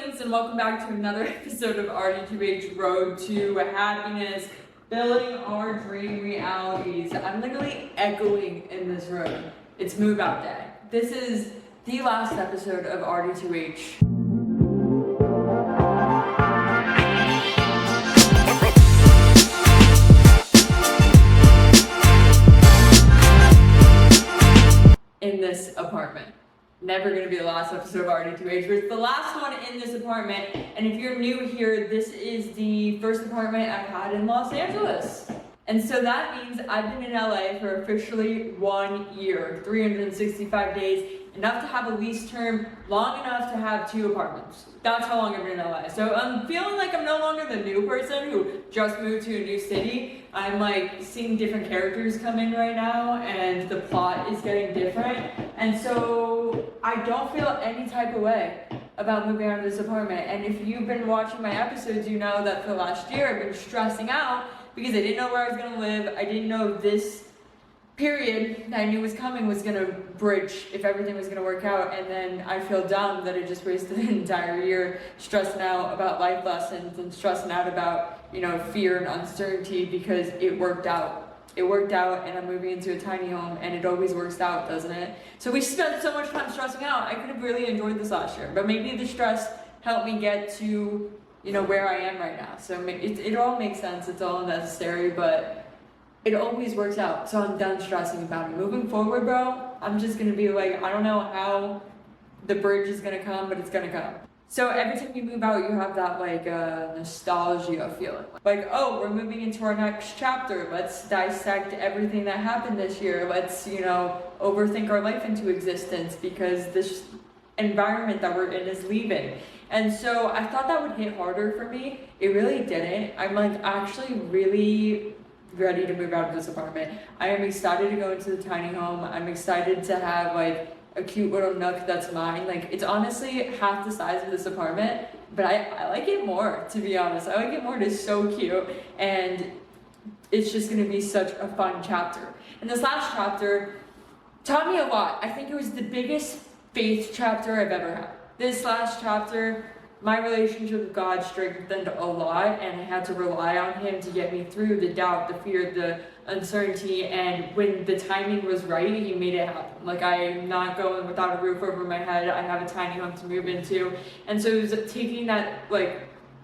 Queens, and welcome back to another episode of RD2H Road to Happiness, building our dream realities. I'm literally echoing in this room. It's move out day. This is the last episode of RD2H. In this apartment. Never going to be the last episode of RD2H, but it's the last one in this apartment. And if you're new here, this is the first apartment I've had in Los Angeles. And so that means I've been in LA for officially 1 year, 365 days, enough to have a lease term, long enough to have 2 apartments. That's how long I've been in LA. So I'm feeling like I'm no longer the new person who just moved to a new city. I'm like seeing different characters come in right now, and the plot is getting different. And so I don't feel any type of way about moving out of this apartment. And if you've been watching my episodes, you know that for the last year I've been stressing out because I didn't know where I was gonna live. I didn't know this period that I knew was coming was gonna bridge if everything was gonna work out. And then I feel dumb that I just wasted an entire year stressing out about life lessons and stressing out about, fear and uncertainty, because it worked out. It worked out, and I'm moving into a tiny home, and it always works out, doesn't it? So we spent so much time stressing out. I could have really enjoyed this last year, but maybe the stress helped me get to, where I am right now. So it all makes sense. It's all necessary, but it always works out. So I'm done stressing about it. Moving forward, bro, I'm just gonna be like, I don't know how the bridge is gonna come, but it's gonna come. So every time you move out, you have that nostalgia feeling. Like, oh, we're moving into our next chapter. Let's dissect everything that happened this year. Let's, overthink our life into existence because this environment that we're in is leaving. And so I thought that would hit harder for me. It really didn't. I'm actually really ready to move out of this apartment. I am excited to go into the tiny home. I'm excited to have a cute little nook that's mine. It's honestly half the size of this apartment, but I like it more, to be honest. I like it more. It is so cute, and it's just gonna be such a fun chapter. And this last chapter taught me a lot. I think it was the biggest faith chapter I've ever had. This last chapter, my relationship with God strengthened a lot, and I had to rely on Him to get me through the doubt, the fear, the uncertainty, and when the timing was right, He made it happen. I'm not going without a roof over my head. I have a tiny home to move into, and so it was taking that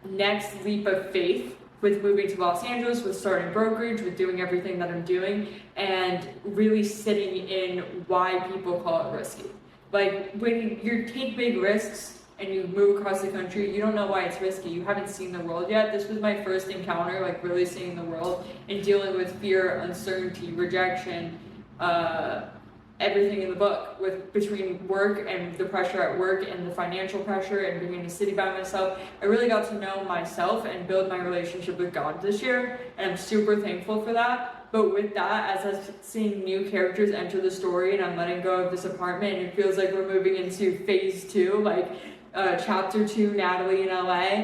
next leap of faith with moving to Los Angeles, with starting brokerage, with doing everything that I'm doing, and really sitting in why people call it risky. When you take big risks and you move across the country, you don't know why it's risky. You haven't seen the world yet. This was my first encounter, really seeing the world and dealing with fear, uncertainty, rejection, everything in the book, between work and the pressure at work and the financial pressure and being in a city by myself. I really got to know myself and build my relationship with God this year, and I'm super thankful for that. But with that, as I'm seeing new characters enter the story and I'm letting go of this apartment, and it feels like we're moving into phase 2, chapter 2, Natalie in LA,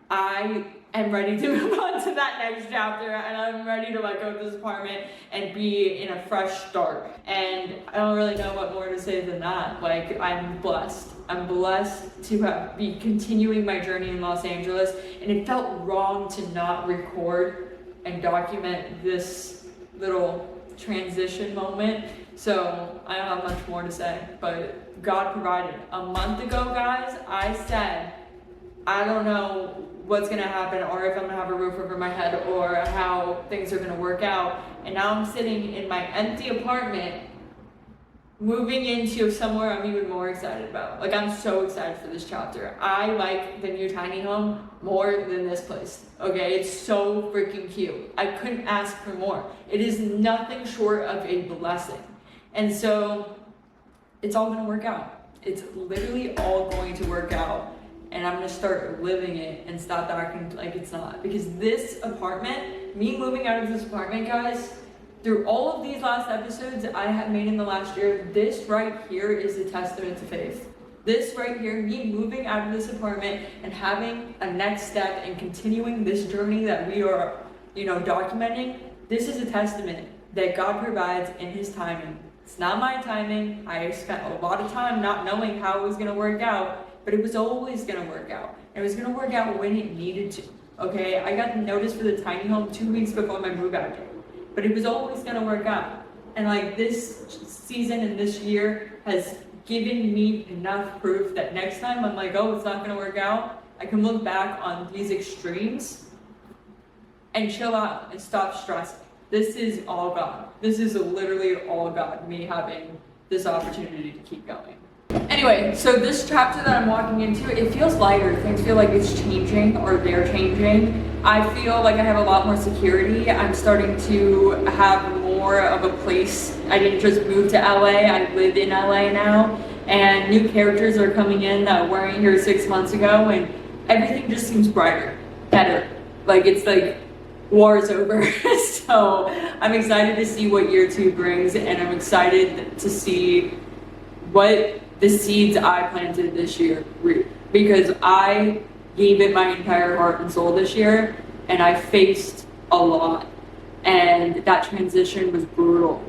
I am ready to move on to that next chapter, and I'm ready to let go of this apartment and be in a fresh start. And I don't really know what more to say than that. I'm blessed. I'm blessed to be continuing my journey in Los Angeles, and it felt wrong to not record and document this little transition moment. So I don't have much more to say, but God provided. A month ago, guys, I said, I don't know what's gonna happen, or if I'm gonna have a roof over my head, or how things are gonna work out. And now I'm sitting in my empty apartment, moving into somewhere I'm even more excited about. I'm so excited for this chapter. I like the new tiny home more than this place. Okay, it's so freaking cute. I couldn't ask for more. It is nothing short of a blessing. And so it's all gonna work out. It's literally all going to work out. And I'm gonna start living it and stop acting like it's not. Because this apartment, me moving out of this apartment, guys, through all of these last episodes I have made in the last year, this right here is a testament to faith. This right here, me moving out of this apartment and having a next step and continuing this journey that we are, documenting, this is a testament that God provides in His timing. It's not my timing. I spent a lot of time not knowing how it was gonna work out, but it was always gonna work out. It was gonna work out when it needed to, okay? I got the notice for the tiny home 2 weeks before my move out date, but it was always gonna work out. And like this season and this year has given me enough proof that next time I'm like, oh, it's not gonna work out, I can look back on these extremes and chill out and stop stressing. This is all God. This is literally all God, me having this opportunity to keep going. Anyway, so this chapter that I'm walking into, it feels lighter. Things feel like it's changing, or they're changing. I feel like I have a lot more security. I'm starting to have more of a place. I didn't just move to LA, I live in LA now, and new characters are coming in that weren't here 6 months ago, and everything just seems brighter, better. Like it's like war is over. So I'm excited to see what year 2 brings, and I'm excited to see what the seeds I planted this year reap, because I gave it my entire heart and soul this year, and I faced a lot, and that transition was brutal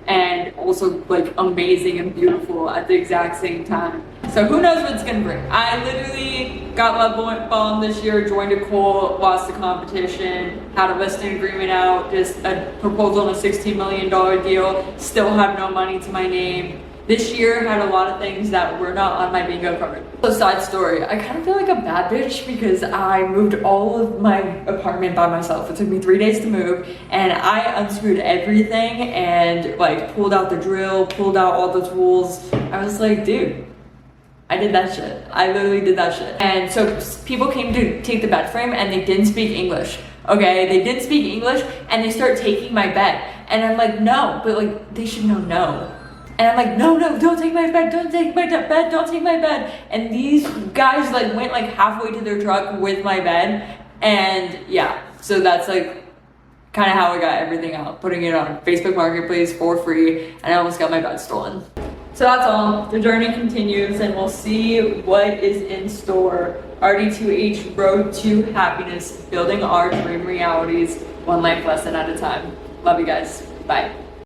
and also like amazing and beautiful at the exact same time. So who knows what it's gonna bring. I literally got love bombed this year, joined a cult, lost the competition, had a listing agreement out, just a proposal on a $16 million deal, still have no money to my name. This year had a lot of things that were not on my bingo card. So side story, I kind of feel like a bad bitch because I moved all of my apartment by myself. It took me 3 days to move, and I unscrewed everything and like pulled out the drill, pulled out all the tools. I was like, dude, I did that shit. I literally did that shit. And so people came to take the bed frame and they didn't speak English. Okay, they didn't speak English and they start taking my bed. And I'm like, no, but like they should know no. And I'm like, no, don't take my bed, don't take my bed, don't take my bed. And these guys like went like halfway to their truck with my bed. And yeah, so that's like kind of how I got everything out, putting it on Facebook Marketplace for free, and I almost got my bed stolen. So that's all. The journey continues, and we'll see what is in store. RD2H, Road to Happiness, building our dream realities, one life lesson at a time. Love you guys. Bye.